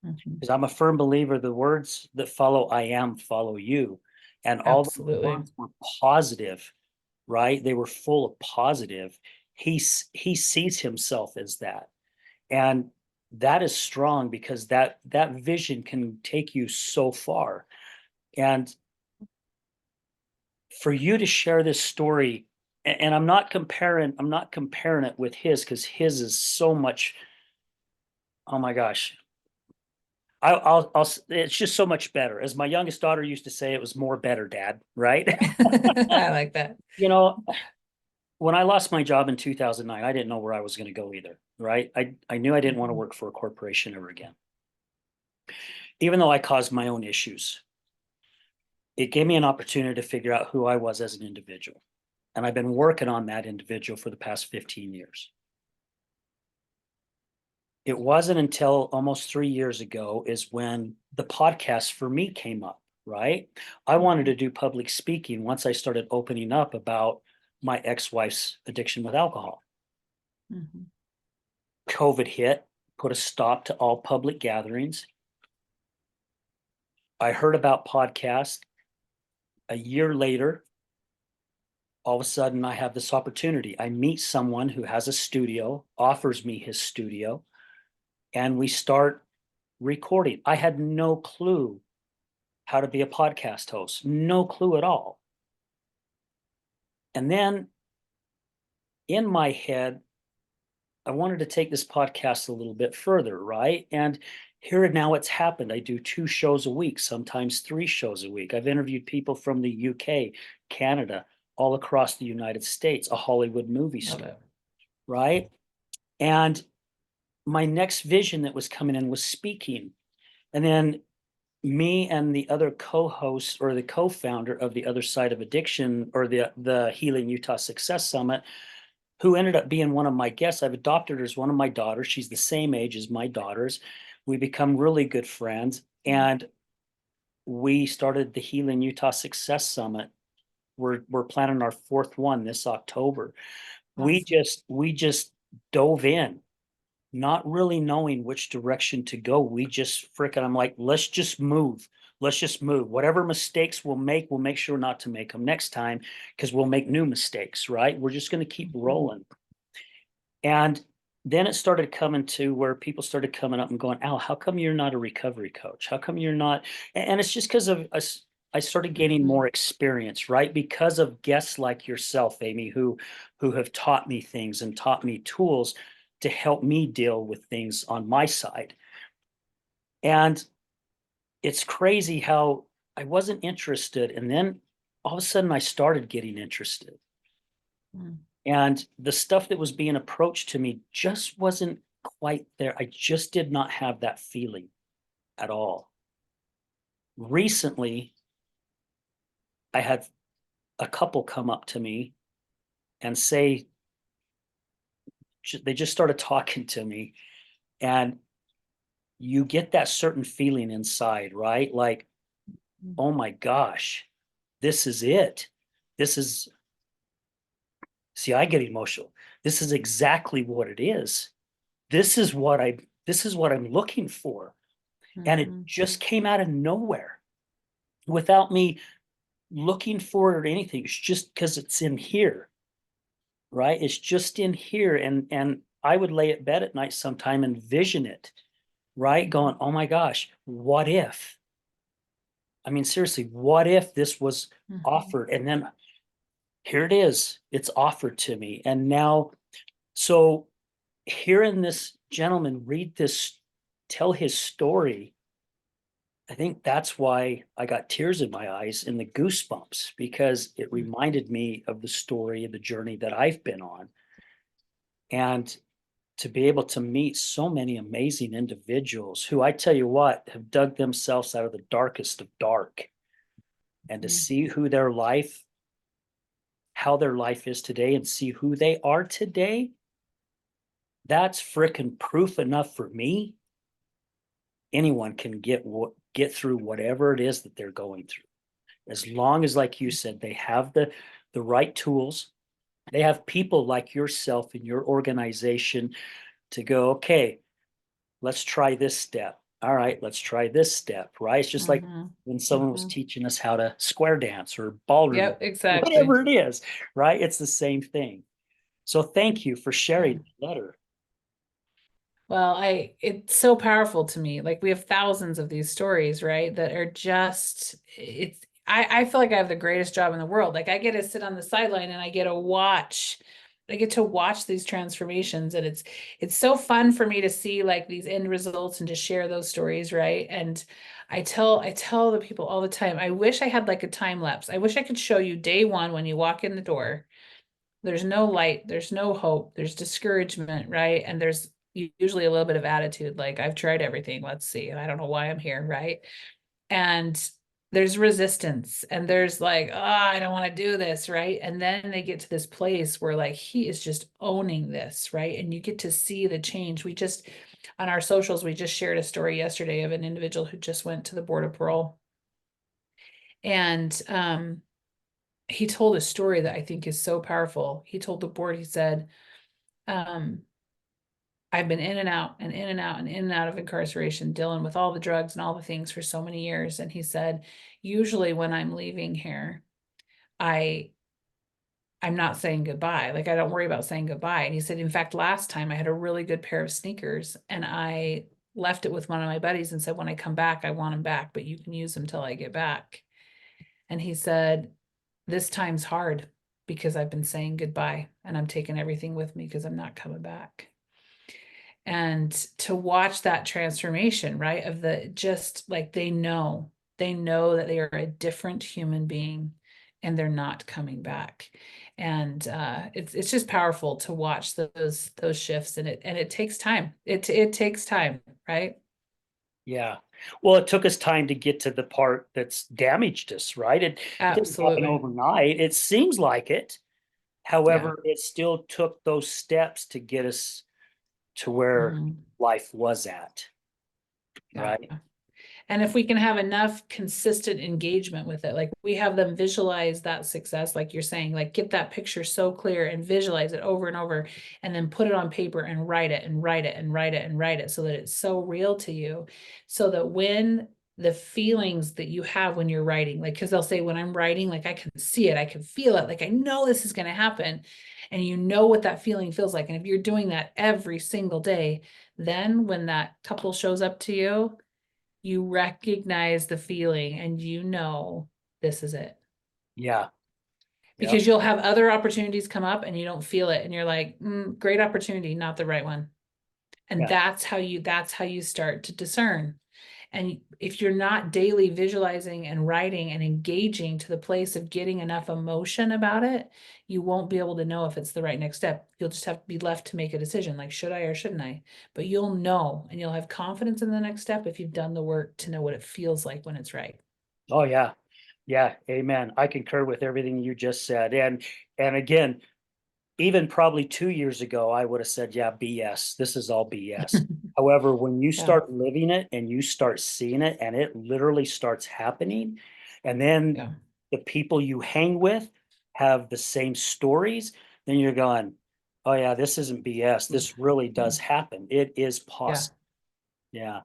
Mhm. Because I'm a firm believer the words that follow I am follow you. And all the Absolutely. words were positive, right? They were full of positive. He sees himself as that. And that is strong because that vision can take you so far. And for you to share this story, and I'm not comparing it with his because his is so much, oh my gosh. It's just so much better. As my youngest daughter used to say, it was more better, Dad, right? I like that. You know, when I lost my job in 2009, I didn't know where I was going to go either, right? I knew I didn't want to Mhm. work for a corporation ever again, even though I caused my own issues. It gave me an opportunity to figure out who I was as an individual. And I've been working on that individual for the past 15 years. It wasn't until almost 3 years ago is when the podcast for me came up, right? I wanted to do public speaking once I started opening up about my ex-wife's addiction with alcohol. Mhm. COVID hit, put a stop to all public gatherings. I heard about podcasts. A year later, all of a sudden I have this opportunity. I meet someone who has a studio, offers me his studio, and we start recording. I had no clue how to be a podcast host, no clue at all. And then in my head, I wanted to take this podcast a little bit further, right? And here and now it's happened. I do 2 shows a week, sometimes 3 shows a week. I've interviewed people from the UK, Canada, all across the United States, a Hollywood movie Love star, it. right? And my next vision that was coming in was speaking. And then me and the other co-host or the co-founder of the Other Side of Addiction or the Healing Utah Success Summit, who ended up being one of my guests. I've adopted her as one of my daughters. She's the same age as my daughters. We become really good friends, and we started the Healing Utah Success Summit. We're planning our fourth one this October. We Awesome. just we just dove in, not really knowing which direction to go. We just frickin' I'm like, let's just move. Let's just move. Whatever mistakes we'll make sure not to make them next time because we'll make new mistakes, right? We're just going to keep Mhm. rolling. And then it started coming to where people started coming up and going, Al, how come you're not a recovery coach? How come you're not? And it's just because of us. I started gaining Mhm. more experience, right? Because of guests like yourself, Amy, who have taught me things and taught me tools to help me deal with things on my side. And it's crazy how I wasn't interested. And then all of a sudden I started getting interested. Mhm. And the stuff that was being approached to me just wasn't quite there. I just did not have that feeling at all. Recently, I had a couple come up to me and say, they just started talking to me. And you get that certain feeling inside, right? Like, oh my gosh, this is it. This is, see, I get emotional. This is exactly what it is. This is what I, this is what I'm looking for. And it Mhm. just came out of nowhere without me looking for it or anything. It's just because it's in here, right? It's just in here. And I would lay at bed at night sometime and vision it, right? Going, oh my gosh, what if? I mean, seriously, what if this was Mhm. offered? And then here it is. It's offered to me. And now, so hearing this gentleman read this, tell his story, I think that's why I got tears in my eyes and the goosebumps, because it Mhm. reminded me of the story of the journey that I've been on. And to be able to meet so many amazing individuals who, I tell you what, have dug themselves out of the darkest of dark, and to Mhm. see who their life, how their life is today, and see who they are today, that's frickin' proof enough for me. Anyone can get through whatever it is that they're going through, as long as, like you said, they have the right tools. They have people like yourself in your organization to go, okay, let's try this step. All right, let's try this step, right? It's just like Mhm. when someone was Mhm. teaching us how to square dance or ballroom, Yep, exactly. whatever it is, right? It's the same thing. So thank you for Yeah. sharing the letter. Well, it's so powerful to me. Like we have thousands of these stories, right? That are just, I feel like I have the greatest job in the world. Like I get to sit on the sideline and I get to watch these transformations. And it's so fun for me to see like these end results and to share those stories, right? And I tell the people all the time, I wish I had like a time lapse. I wish I could show you day one when you walk in the door. There's no light, there's no hope, there's discouragement, right? And there's usually a little bit of attitude, like I've tried everything, let's see, and I don't know why I'm here, right? And there's resistance and there's like, oh, I don't want to do this, right? And then they get to this place where like he is just owning this, right? And you get to see the change. We just on our socials, we just shared a story yesterday of an individual who just went to the board of parole. And he told a story that I think is so powerful. He told the board, he said, um, I've been in and out and in and out and in and out of incarceration, dealing with all the drugs and all the things for so many years. And he said, usually when I'm leaving here, I I'm not saying goodbye. Like I don't worry about saying goodbye. And he said, in fact, last time I had a really good pair of sneakers and I left it with one of my buddies and said, when I come back, I want them back, but you can use them till I get back. And he said, this time's hard because I've been saying goodbye and I'm taking everything with me because I'm not coming back. And to watch that transformation, right? Of the just like they know that they are a different human being and they're not coming back. And it's just powerful to watch those shifts and it takes time. It takes time, right? Yeah. Well, it took us time to get to the part that's damaged us, right? It didn't happen Absolutely. overnight. It seems like it. Yeah. However, it still took those steps to get us to where Mhm. life was at, Yeah. right? And if we can have enough consistent engagement with it, like we have them visualize that success, like you're saying, like get that picture so clear and visualize it over and over, and then put it on paper and write it and write it and write it and write it so that it's so real to you. So that when the feelings that you have when you're writing, like, because they'll say, when I'm writing, like I can see it, I can feel it, like I know this is going to happen. And you know what that feeling feels like. And if you're doing that every single day, then when that couple shows up to you recognize the feeling and you know this is it, Yeah. Yeah. because you'll have other opportunities come up and you don't feel it and you're like, great opportunity, not the right one. And Yeah. that's how you start to discern. And if you're not daily visualizing and writing and engaging to the place of getting enough emotion about it, you won't be able to know if it's the right next step. You'll just have to be left to make a decision like, should I or shouldn't I? But you'll know and you'll have confidence in the next step if you've done the work to know what it feels like when it's right. Oh, yeah. Yeah. Amen. I concur with everything you just said. And again, even probably 2 years ago, I would have said, yeah, BS. This is all BS. However, when you Yeah, start living it and you start seeing it and it literally starts happening, and then yeah, the people you hang with have the same stories, then you're going, oh yeah, this isn't BS. This really does mm, happen. It is yeah, possible. Yeah.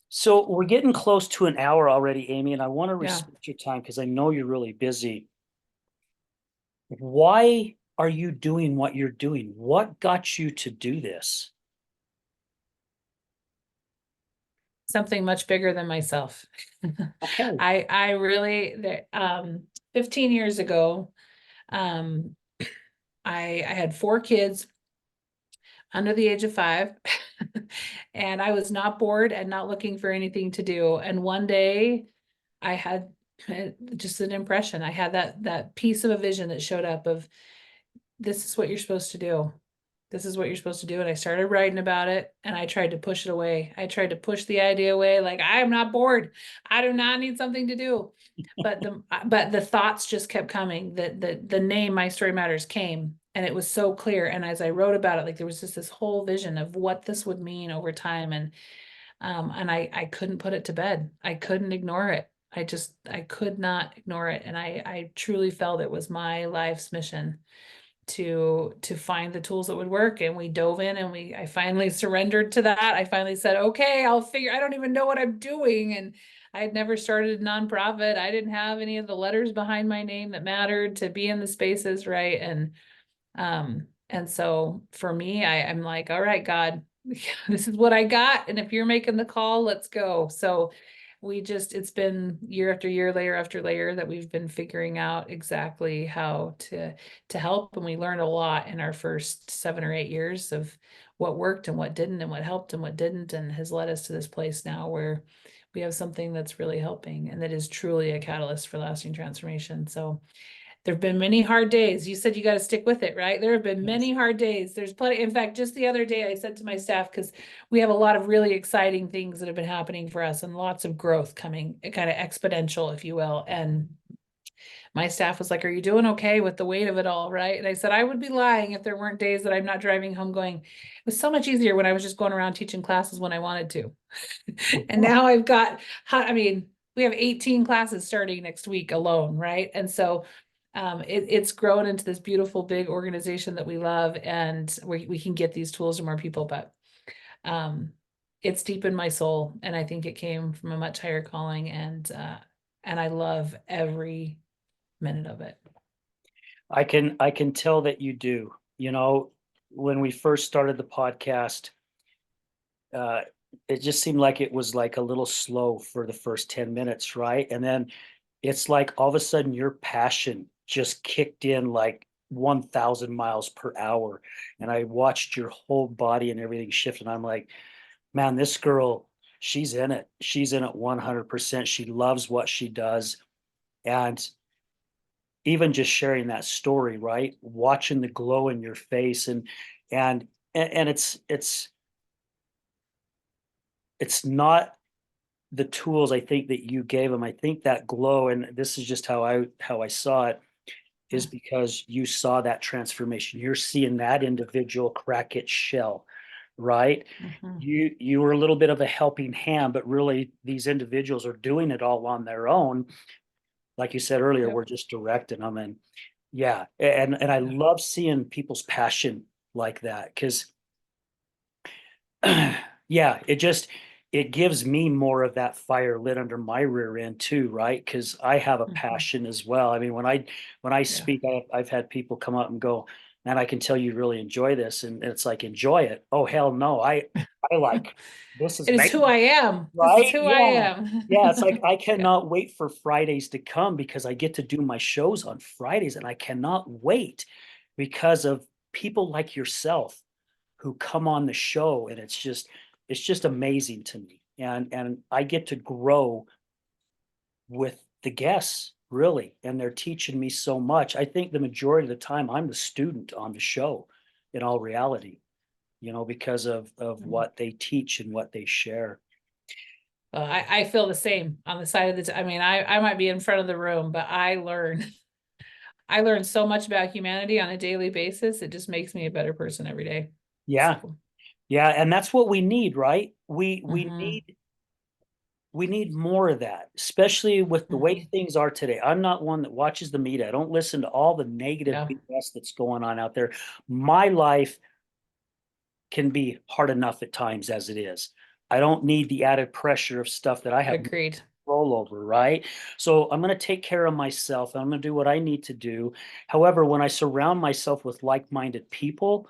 So we're getting close to an hour already, Amy, and I want to yeah. respect your time because I know you're really busy. Why are you doing what you're doing? What got you to do this? Something much bigger than myself. Okay. I really, 15 years ago, um, I had 4 kids under the age of 5. And I was not bored and not looking for anything to do. And one day I had just an impression. I had that piece of a vision that showed up of, this is what you're supposed to do. This is what you're supposed to do. And I started writing about it, and I tried to push it away. I tried to push the idea away. Like, I am not bored. I do not need something to do. But the thoughts just kept coming. The name My Story Matters came, and it was so clear. And as I wrote about it, like, there was just this whole vision of what this would mean over time. And I couldn't put it to bed. I couldn't ignore it. I could not ignore it. And I truly felt it was my life's mission to find the tools that would work. And we dove in, and I finally surrendered to that. I finally said, okay, I don't even know what I'm doing. And I had never started a nonprofit. I didn't have any of the letters behind my name that mattered to be in the spaces, right? And so for me, I'm like, all right, God, this is what I got. And if you're making the call, let's go. So it's been year after year, layer after layer, that we've been figuring out exactly how to help. And we learned a lot in our first 7 or 8 years of what worked and what didn't, and what helped and what didn't, and has led us to this place now where we have something that's really helping and that is truly a catalyst for lasting transformation. So there have been many hard days. You said you got to stick with it, right? There have been Yes. many hard days. There's plenty. In fact, just the other day, I said to my staff, because we have a lot of really exciting things that have been happening for us and lots of growth coming, kind of exponential, if you will. And my staff was like, are you doing okay with the weight of it all? Right. And I said, I would be lying if there weren't days that I'm not driving home going, it was so much easier when I was just going around teaching classes when I wanted to. And now I've got, I mean, we have 18 classes starting next week alone, right? And so it's grown into this beautiful big organization that we love, and we can get these tools to more people. But um, it's deep in my soul, and I think it came from a much higher calling, and I love every minute of it. I can tell that you do. When we first started the podcast, uh, it just seemed like it was like a little slow for the first 10 minutes, right? And then it's like all of a sudden your passion just kicked in like 1,000 miles per hour. And I watched your whole body and everything shift. And I'm like, man, this girl, she's in it. She's in it 100%. She loves what she does. And even just sharing that story, right? Watching the glow in your face and and it's not the tools I think that you gave them. I think that glow, and this is just how I saw it, is Yeah. because you saw that transformation. You're seeing that individual crack its shell, right? Mhm. You were a little bit of a helping hand, but really these individuals are doing it all on their own. Like you said earlier, Yep. we're just directing them. And yeah, and I Yeah. love seeing people's passion like that because yeah, it gives me more of that fire lit under my rear end too, right? Because I have a Mhm. passion as well. I mean, when I Yeah. speak, I've had people come up and go, "Man, I can tell you really enjoy this," and it's like, "Enjoy it? Oh hell no! I like this is It is who amazing, I am. This is right? who I Yeah, am. yeah. It's like I Yeah. cannot wait for Fridays to come because I get to do my shows on Fridays, and I cannot wait because of people like yourself who come on the show, and it's just amazing to me, and I get to grow with the guests really, and they're teaching me so much. I think the majority of the time I'm the student on the show in all reality, because of Mhm. what they teach and what they share. Well, I feel the same on the side of I mean, I might be in front of the room, but I learn. I learn so much about humanity on a daily basis. It just makes me a better person every day. Yeah. So, Yeah. And that's what we need, right? We mhm, need more of that, especially with the way mhm. things are today. I'm not one that watches the media. I don't listen to all the negative Yeah, BS that's going on out there. My life can be hard enough at times as it is. I don't need the added pressure of stuff that I have no agreed. control over, right? So I'm going to take care of myself. I'm going to do what I need to do. However, when I surround myself with like-minded people,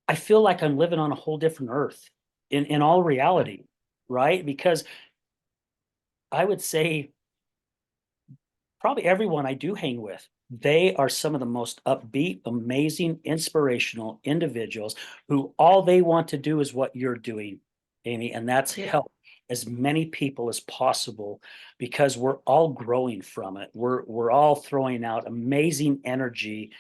I feel like I'm living on a whole different earth in all Yeah. reality, right? Because I would say probably everyone I do hang with, they are some of the most upbeat, amazing, inspirational individuals who all they want to do is what you're doing, Amy, and that's Yep. help as many people as possible because we're all growing from it. We're all throwing out amazing energy,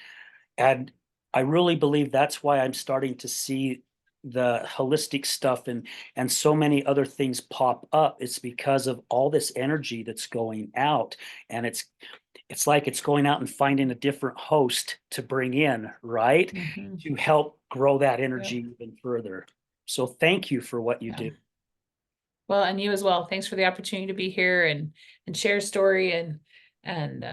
and I really believe that's why I'm starting to see the holistic stuff and so many other things pop up. It's because of all this energy that's going out, and it's like it's going out and finding a different host to bring in, right? Mhm. To help grow that Yep. energy even further. So thank you for what you Yeah. do. Well, and you as well. Thanks for the opportunity to be here and share a story and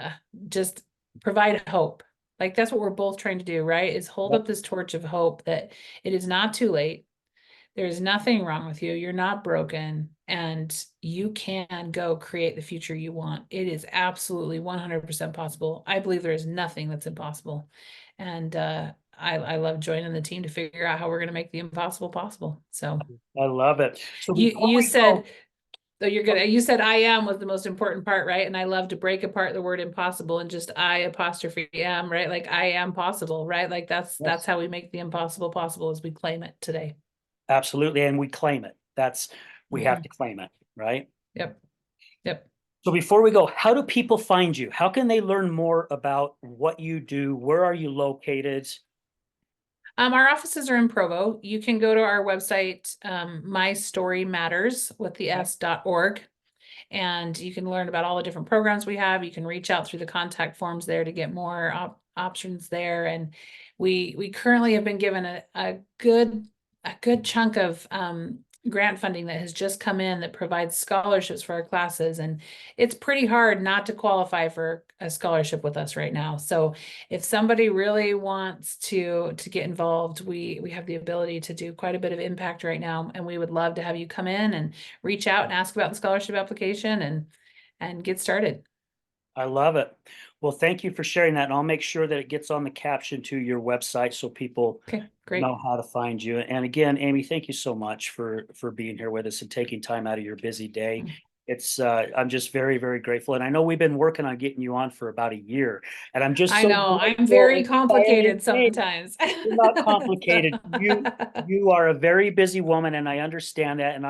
just provide hope. Like that's what we're both trying to do, right? Is hold Yep. up this torch of hope that it is not too late. There's nothing wrong with you. You're not broken and you can go create the future you want. It is absolutely 100% possible. I believe there is nothing that's impossible. And I love joining the team to figure out how we're going to make the impossible possible. So I love it. So before you we go, said, so you're gonna, you said I am was the most important part, right? And I love to break apart the word impossible and just I apostrophe am, right? Like I am possible, right? Like that's yes, how we make the impossible possible as we claim it today. absolutely, and we claim it. That's we have Mhm. to claim it, right? Yep. Yep. So before we go, how do people find you? How can they learn more about what you do? Where are you located? Our offices are in Provo. You can go to our website, My Story Matters with the s.org, and you can learn about all the different programs we have. You can reach out through the contact forms there to get more options there. And we currently have been given a good chunk of grant funding that has just come in that provides scholarships for our classes. And it's pretty hard not to qualify for a scholarship with us right now. So if somebody really wants to get involved, we have the ability to do quite a bit of impact right now. And we would love to have you come in and reach out and ask about the scholarship application and get started. I love it. Well, thank you for sharing that, and I'll make sure that it gets on the caption to your website so people Okay, great. know how to find you. And again, Amy, thank you so much for being here with us and taking time out of your busy day. Mm. It's I'm just very, very grateful. And I know we've been working on getting you on for about a year. And I'm just I so know I'm grateful and very excited. complicated Hey, sometimes. you're not complicated. You are a very busy woman, and I understand that. And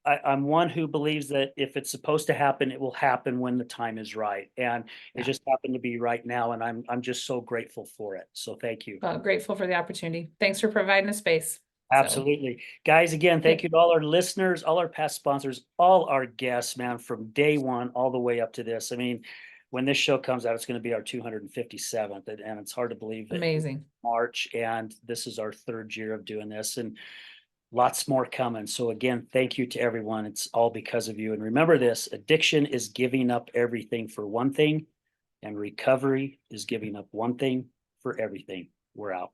I'm one who believes that if it's supposed to happen, it will happen when the time is right. And it Yeah, just happened to be right now, and I'm just so grateful for it. So thank you. well, grateful for the opportunity. Thanks for providing a space. So, Absolutely. Guys, again, thank okay, you to all our listeners, all our past sponsors, all our guests, man, from day one all the way up to this. I mean, when this show comes out, it's going to be our 257th, and it's hard to believe that amazing. March, and this is our third year of doing this, and lots more coming. So again, thank you to everyone. It's all because of you. And remember this, addiction is giving up everything for one thing, and recovery is giving up one thing for everything. We're out.